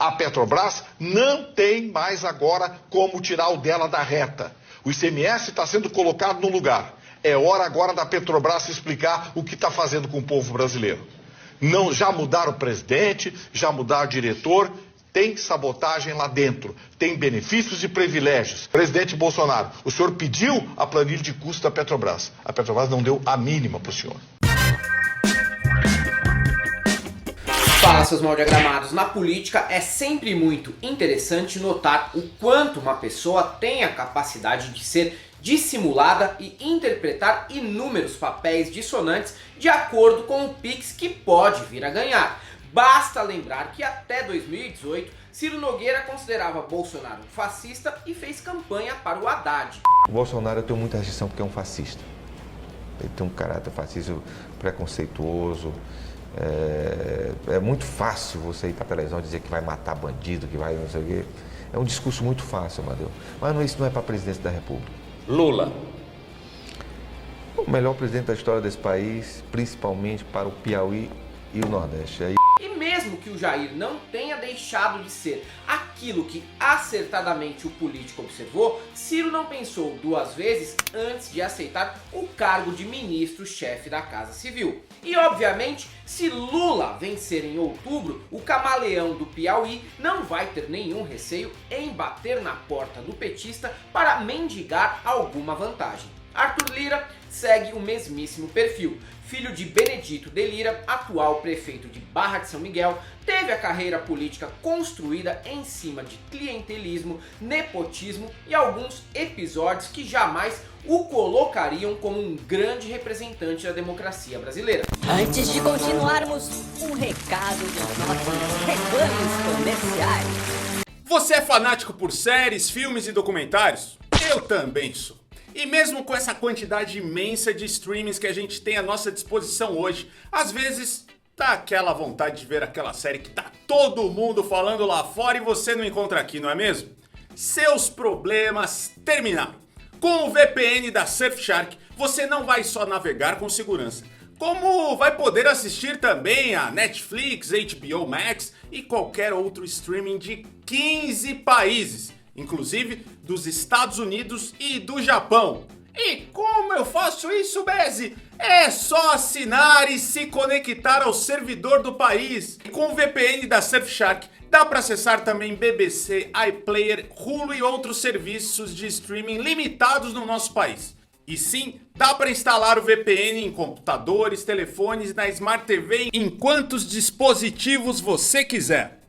A Petrobras não tem mais agora como tirar o dela da reta. O ICMS está sendo colocado no lugar. É hora agora da Petrobras explicar o que está fazendo com o povo brasileiro. Não, já mudaram o presidente, já mudaram o diretor, tem sabotagem lá dentro, tem benefícios e privilégios. Presidente Bolsonaro, o senhor pediu a planilha de custo da Petrobras. A Petrobras não deu a mínima para o senhor. Fala, seus mal diagramados. Na política é sempre muito interessante notar o quanto uma pessoa tem a capacidade de ser dissimulada e interpretar inúmeros papéis dissonantes de acordo com o Pix que pode vir a ganhar. Basta lembrar que até 2018, Ciro Nogueira considerava Bolsonaro um fascista e fez campanha para o Haddad. O Bolsonaro eu tenho muita rejeição porque é um fascista. Ele tem um caráter fascista preconceituoso. É muito fácil você ir para a televisão e dizer que vai matar bandido, que vai não sei o quê. É um discurso muito fácil, Amadeu. Mas isso não é para a presidência da República. Lula. O melhor presidente da história desse país, principalmente para o Piauí e o Nordeste. E mesmo que o Jair não tenha deixado de ser aquilo que acertadamente o político observou, Ciro não pensou duas vezes antes de aceitar o cargo de ministro-chefe da Casa Civil. E obviamente, se Lula vencer em outubro, o camaleão do Piauí não vai ter nenhum receio em bater na porta do petista para mendigar alguma vantagem. Arthur Lira segue o mesmíssimo perfil. Filho de Benedito de Lira, atual prefeito de Barra de São Miguel, teve a carreira política construída em cima de clientelismo, nepotismo e alguns episódios que jamais o colocariam como um grande representante da democracia brasileira. Antes de continuarmos, um recado dos nossos reclames comerciais. Você é fanático por séries, filmes e documentários? Eu também sou. E mesmo com essa quantidade imensa de streamings que a gente tem à nossa disposição hoje, às vezes dá aquela vontade de ver aquela série que tá todo mundo falando lá fora e você não encontra aqui, não é mesmo? Seus problemas terminaram. Com o VPN da Surfshark, você não vai só navegar com segurança, como vai poder assistir também a Netflix, HBO Max e qualquer outro streaming de 15 países. Inclusive dos Estados Unidos e do Japão. E como eu faço isso, Beze? É só assinar e se conectar ao servidor do país. Com o VPN da Surfshark, dá para acessar também BBC, iPlayer, Hulu e outros serviços de streaming limitados no nosso país. E sim, dá para instalar o VPN em computadores, telefones e na Smart TV em quantos dispositivos você quiser.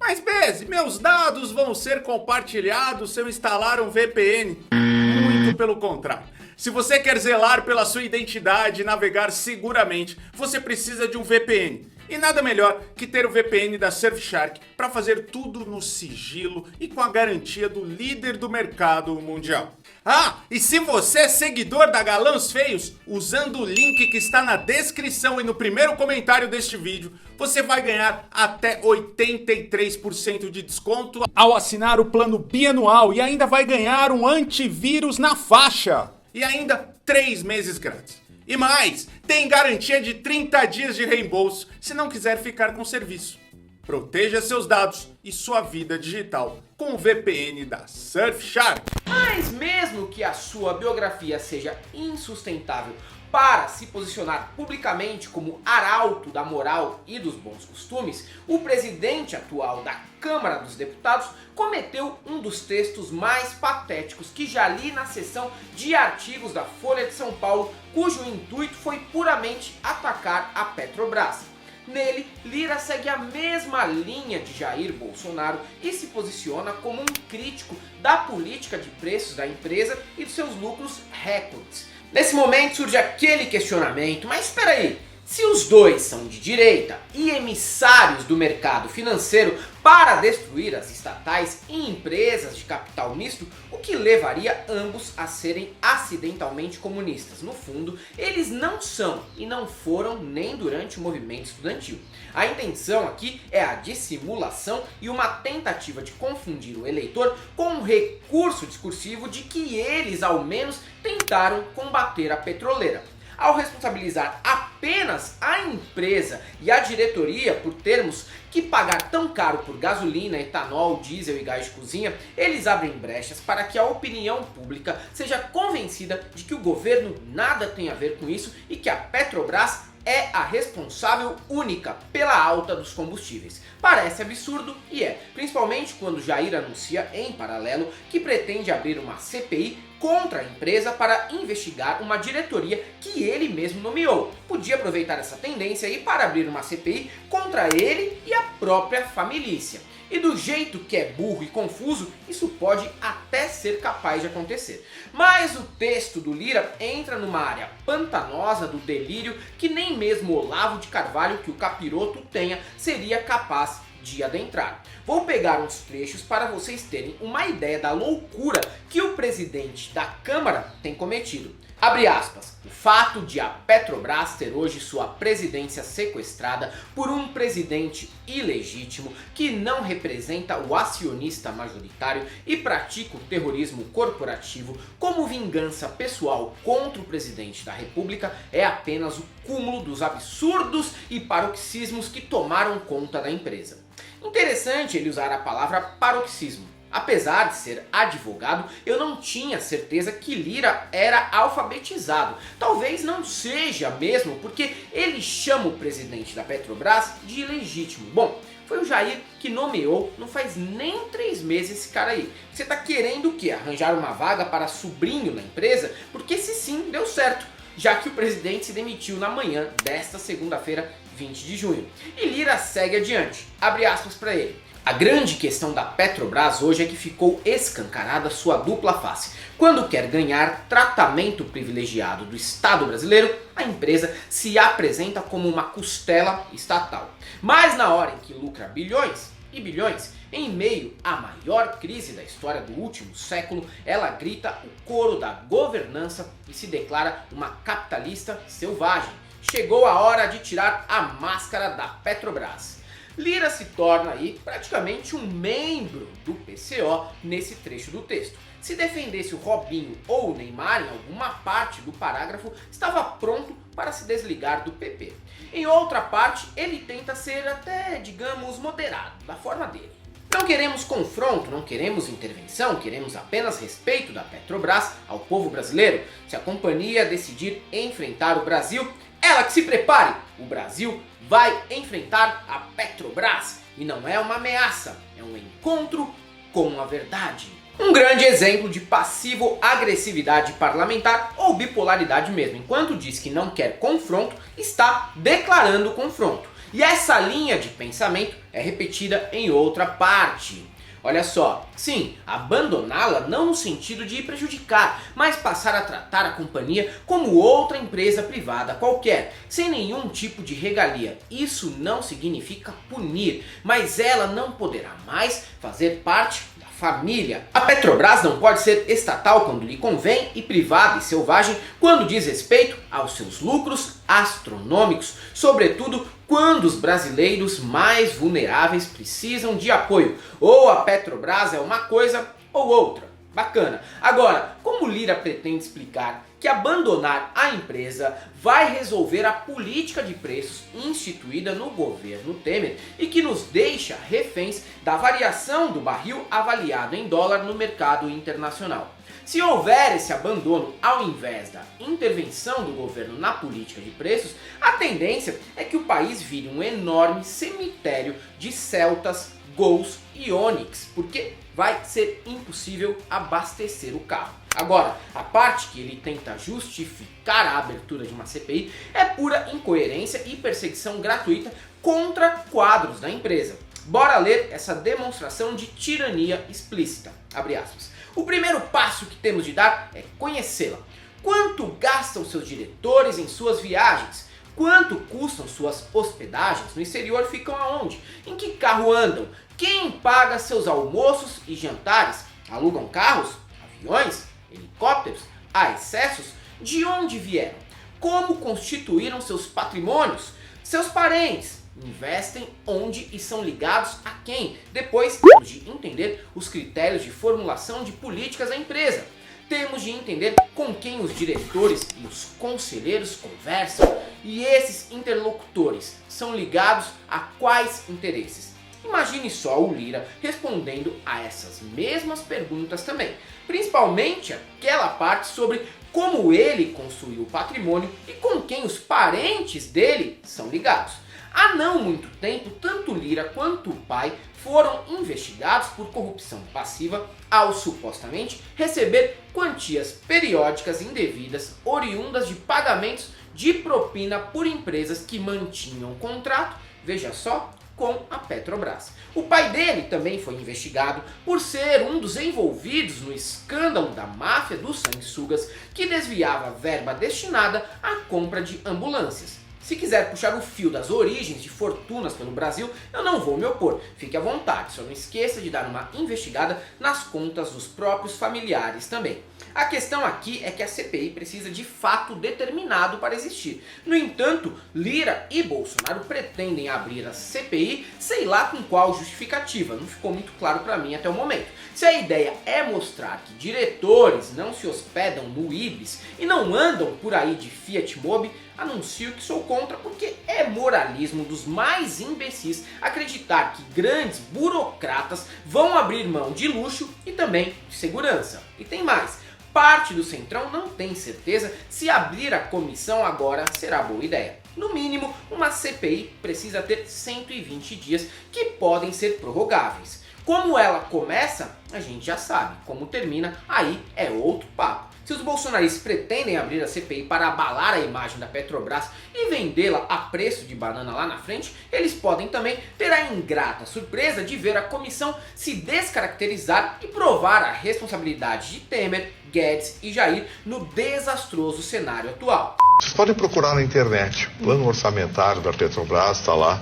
Mas Beze, meus dados vão ser compartilhados se eu instalar um VPN? Muito pelo contrário. Se você quer zelar pela sua identidade e navegar seguramente, você precisa de um VPN. E nada melhor que ter o VPN da Surfshark para fazer tudo no sigilo e com a garantia do líder do mercado mundial. Ah, e se você é seguidor da Galãs Feios, usando o link que está na descrição e no primeiro comentário deste vídeo, você vai ganhar até 83% de desconto ao assinar o plano bianual e ainda vai ganhar um antivírus na faixa. E ainda 3 meses grátis. E mais, tem garantia de 30 dias de reembolso se não quiser ficar com o serviço. Proteja seus dados e sua vida digital com o VPN da Surfshark. Mas mesmo que a sua biografia seja insustentável para se posicionar publicamente como arauto da moral e dos bons costumes, o presidente atual da Câmara dos Deputados cometeu um dos textos mais patéticos que já li na seção de artigos da Folha de São Paulo, cujo intuito foi puramente atacar a Petrobras. Nele, Lira segue a mesma linha de Jair Bolsonaro e se posiciona como um crítico da política de preços da empresa e dos seus lucros recordes. Nesse momento surge aquele questionamento, mas espera aí, se os dois são de direita e emissários do mercado financeiro para destruir as estatais e empresas de capital misto, o que levaria ambos a serem acidentalmente comunistas? No fundo, eles não são e não foram nem durante o movimento estudantil. A intenção aqui é a dissimulação e uma tentativa de confundir o eleitor com um recurso discursivo de que eles, ao menos, tentaram combater a petroleira. Ao responsabilizar a apenas a empresa e a diretoria por termos que pagar tão caro por gasolina, etanol, diesel e gás de cozinha, eles abrem brechas para que a opinião pública seja convencida de que o governo nada tem a ver com isso e que a Petrobras é a responsável única pela alta dos combustíveis. Parece absurdo e é, principalmente quando Jair anuncia em paralelo que pretende abrir uma CPI contra a empresa para investigar uma diretoria que ele mesmo nomeou. Podia aproveitar essa tendência aí para abrir uma CPI contra ele e a própria família. E do jeito que é burro e confuso, isso pode até ser capaz de acontecer. Mas o texto do Lira entra numa área pantanosa do delírio que nem mesmo Olavo de Carvalho, que o capiroto tenha, seria capaz de adentrar. Vou pegar uns trechos para vocês terem uma ideia da loucura que o presidente da Câmara tem cometido. Abre aspas, o fato de a Petrobras ter hoje sua presidência sequestrada por um presidente ilegítimo que não representa o acionista majoritário e pratica o terrorismo corporativo como vingança pessoal contra o presidente da República é apenas o cúmulo dos absurdos e paroxismos que tomaram conta da empresa. Interessante ele usar a palavra paroxismo. Apesar de ser advogado, eu não tinha certeza que Lira era alfabetizado. Talvez não seja mesmo, porque ele chama o presidente da Petrobras de ilegítimo. Bom, foi o Jair que nomeou, não faz nem 3 meses esse cara aí. Você tá querendo o quê? Arranjar uma vaga para sobrinho na empresa? Porque se sim, deu certo, já que o presidente se demitiu na manhã desta segunda-feira, 20 de junho. E Lira segue adiante, abre aspas para ele. A grande questão da Petrobras hoje é que ficou escancarada sua dupla face. Quando quer ganhar tratamento privilegiado do Estado brasileiro, a empresa se apresenta como uma costela estatal. Mas na hora em que lucra bilhões e bilhões, em meio à maior crise da história do último século, ela grita o coro da governança e se declara uma capitalista selvagem. Chegou a hora de tirar a máscara da Petrobras. Lira se torna aí praticamente um membro do PCO nesse trecho do texto. Se defendesse o Robinho ou o Neymar em alguma parte do parágrafo, estava pronto para se desligar do PP. Em outra parte, ele tenta ser até, digamos, moderado, da forma dele. Não queremos confronto, não queremos intervenção, queremos apenas respeito da Petrobras ao povo brasileiro. Se a companhia decidir enfrentar o Brasil, ela que se prepare, o Brasil vai enfrentar a Petrobras e não é uma ameaça, é um encontro com a verdade. Um grande exemplo de passivo-agressividade parlamentar ou bipolaridade mesmo. Enquanto diz que não quer confronto, está declarando confronto. E essa linha de pensamento é repetida em outra parte. Olha só, sim, abandoná-la não no sentido de prejudicar, mas passar a tratar a companhia como outra empresa privada qualquer, sem nenhum tipo de regalia. Isso não significa punir, mas ela não poderá mais fazer parte da família. A Petrobras não pode ser estatal quando lhe convém e privada e selvagem quando diz respeito aos seus lucros astronômicos, sobretudo quando os brasileiros mais vulneráveis precisam de apoio. Ou a Petrobras é uma coisa ou outra. Bacana. Agora, como Lira pretende explicar que abandonar a empresa vai resolver a política de preços instituída no governo Temer e que nos deixa reféns da variação do barril avaliado em dólar no mercado internacional? Se houver esse abandono ao invés da intervenção do governo na política de preços, a tendência é que o país vire um enorme cemitério de Celtas, Gols e Onix, porque vai ser impossível abastecer o carro. Agora, a parte que ele tenta justificar a abertura de uma CPI é pura incoerência e perseguição gratuita contra quadros da empresa. Bora ler essa demonstração de tirania explícita. Abre aspas. O primeiro passo que temos de dar é conhecê-la. Quanto gastam seus diretores em suas viagens? Quanto custam suas hospedagens? No exterior ficam aonde? Em que carro andam? Quem paga seus almoços e jantares? Alugam carros? Aviões? Helicópteros? Há excessos? De onde vieram? Como constituíram seus patrimônios? Seus parentes? Investem onde e são ligados a quem? Depois temos de entender os critérios de formulação de políticas da empresa. Temos de entender com quem os diretores e os conselheiros conversam. E esses interlocutores são ligados a quais interesses? Imagine só o Lira respondendo a essas mesmas perguntas também, principalmente aquela parte sobre como ele construiu o patrimônio e com quem os parentes dele são ligados. Há não muito tempo, tanto Lira quanto o pai foram investigados por corrupção passiva ao supostamente receber quantias periódicas indevidas oriundas de pagamentos de propina por empresas que mantinham contrato, veja só, com a Petrobras. O pai dele também foi investigado por ser um dos envolvidos no escândalo da máfia dos sanguessugas que desviava verba destinada à compra de ambulâncias. Se quiser puxar o fio das origens de fortunas pelo Brasil, eu não vou me opor. Fique à vontade, só não esqueça de dar uma investigada nas contas dos próprios familiares também. A questão aqui é que a CPI precisa de fato determinado para existir. No entanto, Lira e Bolsonaro pretendem abrir a CPI, sei lá com qual justificativa, não ficou muito claro para mim até o momento. Se a ideia é mostrar que diretores não se hospedam no Ibis e não andam por aí de Fiat Mobi, anuncio que sou contra, porque é moralismo dos mais imbecis acreditar que grandes burocratas vão abrir mão de luxo e também de segurança. E tem mais, parte do Centrão não tem certeza se abrir a comissão agora será boa ideia. No mínimo, uma CPI precisa ter 120 dias que podem ser prorrogáveis. Como ela começa, a gente já sabe. Como termina, aí é outro papo. Se os bolsonaristas pretendem abrir a CPI para abalar a imagem da Petrobras e vendê-la a preço de banana lá na frente, eles podem também ter a ingrata surpresa de ver a comissão se descaracterizar e provar a responsabilidade de Temer, Guedes e Jair no desastroso cenário atual. Vocês podem procurar na internet, plano orçamentário da Petrobras, está lá.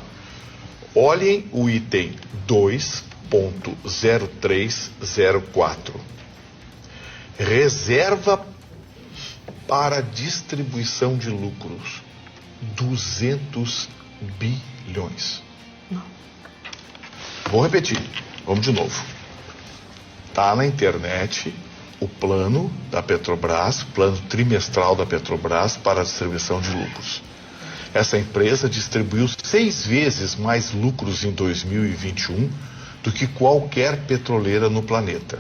Olhem o item 2.0304. Reserva para distribuição de lucros, 200 bilhões. Vou repetir, vamos de novo. Está na internet o plano da Petrobras, plano trimestral da Petrobras para a distribuição de lucros. Essa empresa distribuiu 6 vezes mais lucros em 2021 do que qualquer petroleira no planeta.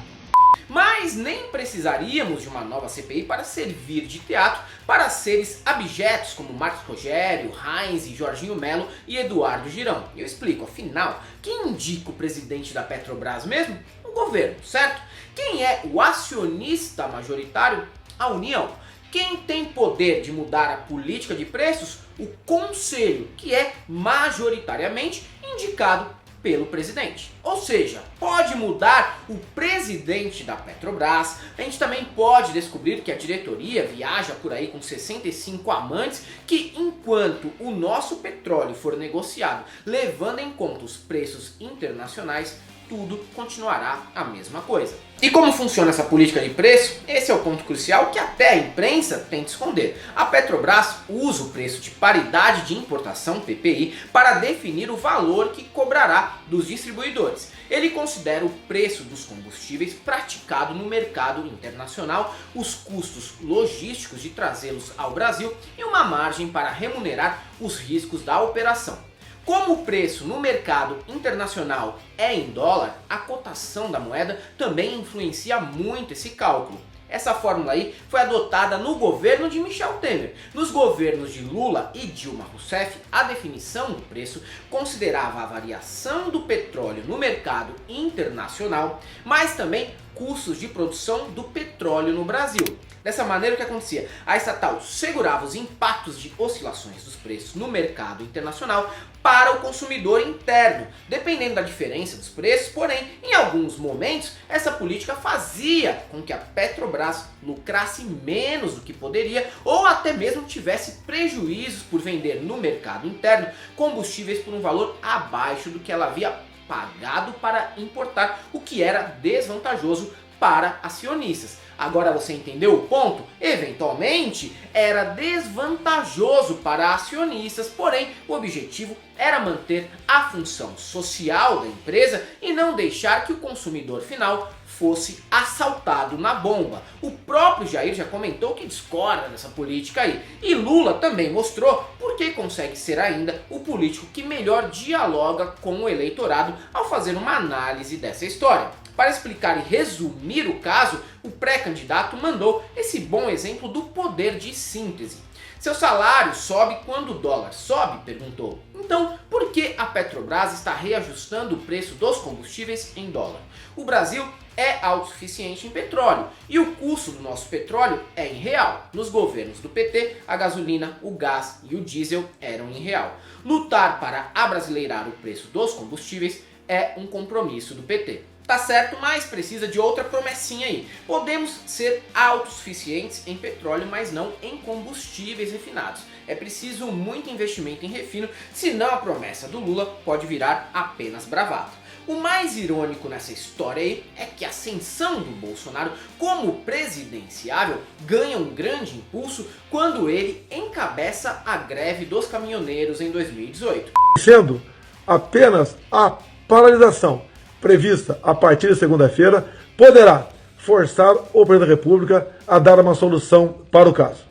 Mas nem precisaríamos de uma nova CPI para servir de teatro para seres abjetos como Marcos Rogério, Heinz, Jorginho Melo e Eduardo Girão. E eu explico, afinal, quem indica o presidente da Petrobras mesmo? O governo, certo? Quem é o acionista majoritário? A União. Quem tem poder de mudar a política de preços? O Conselho, que é majoritariamente indicado pelo presidente. Ou seja, pode mudar o presidente da Petrobras. A gente também pode descobrir que a diretoria viaja por aí com 65 amantes, que enquanto o nosso petróleo for negociado levando em conta os preços internacionais, tudo continuará a mesma coisa. E como funciona essa política de preço? Esse é o ponto crucial que até a imprensa tenta esconder. A Petrobras usa o preço de paridade de importação, PPI, para definir o valor que cobrará dos distribuidores. Ele considera o preço dos combustíveis praticado no mercado internacional, os custos logísticos de trazê-los ao Brasil e uma margem para remunerar os riscos da operação. Como o preço no mercado internacional é em dólar, a cotação da moeda também influencia muito esse cálculo. Essa fórmula aí foi adotada no governo de Michel Temer. Nos governos de Lula e Dilma Rousseff, a definição do preço considerava a variação do petróleo no mercado internacional, mas também custos de produção do petróleo no Brasil. Dessa maneira, o que acontecia? A estatal segurava os impactos de oscilações dos preços no mercado internacional para o consumidor interno, dependendo da diferença dos preços. Porém, em alguns momentos, essa política fazia com que a Petrobras lucrasse menos do que poderia ou até mesmo tivesse prejuízos por vender no mercado interno combustíveis por um valor abaixo do que ela havia pagado para importar, o que era desvantajoso para acionistas. Agora você entendeu o ponto? Eventualmente, era desvantajoso para acionistas, porém o objetivo era manter a função social da empresa e não deixar que o consumidor final fosse assaltado na bomba. O próprio Jair já comentou que discorda dessa política aí. E Lula também mostrou por que consegue ser ainda o político que melhor dialoga com o eleitorado ao fazer uma análise dessa história. Para explicar e resumir o caso, o pré-candidato mandou esse bom exemplo do poder de síntese. Seu salário sobe quando o dólar sobe? Perguntou. Então, por que a Petrobras está reajustando o preço dos combustíveis em dólar? O Brasil é autossuficiente em petróleo e o custo do nosso petróleo é em real. Nos governos do PT, a gasolina, o gás e o diesel eram em real. Lutar para abrasileirar o preço dos combustíveis é um compromisso do PT. Tá certo, mas precisa de outra promessinha aí. Podemos ser autossuficientes em petróleo, mas não em combustíveis refinados. É preciso muito investimento em refino, senão a promessa do Lula pode virar apenas bravata. O mais irônico nessa história aí é que a ascensão do Bolsonaro como presidenciável ganha um grande impulso quando ele encabeça a greve dos caminhoneiros em 2018. Sendo apenas a paralisação prevista a partir de segunda-feira, poderá forçar o presidente da República a dar uma solução para o caso.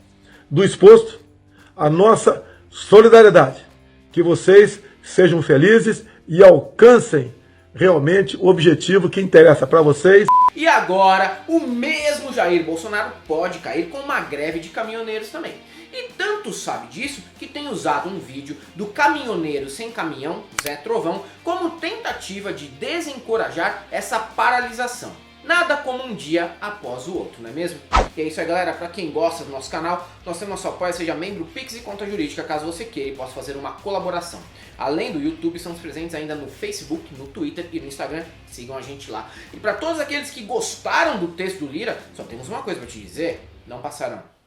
Do exposto, a nossa solidariedade. Que vocês sejam felizes e alcancem realmente o objetivo que interessa para vocês. E agora, o mesmo Jair Bolsonaro pode cair com uma greve de caminhoneiros também. E tanto sabe disso que tem usado um vídeo do caminhoneiro sem caminhão, Zé Trovão, como tentativa de desencorajar essa paralisação. Nada como um dia após o outro, não é mesmo? E é isso aí, galera. Para quem gosta do nosso canal, nós temos nosso apoio, seja membro Pix e Conta Jurídica, caso você queira e possa fazer uma colaboração. Além do YouTube, estamos presentes ainda no Facebook, no Twitter e no Instagram. Sigam a gente lá. E para todos aqueles que gostaram do texto do Lira, só temos uma coisa para te dizer: não passarão.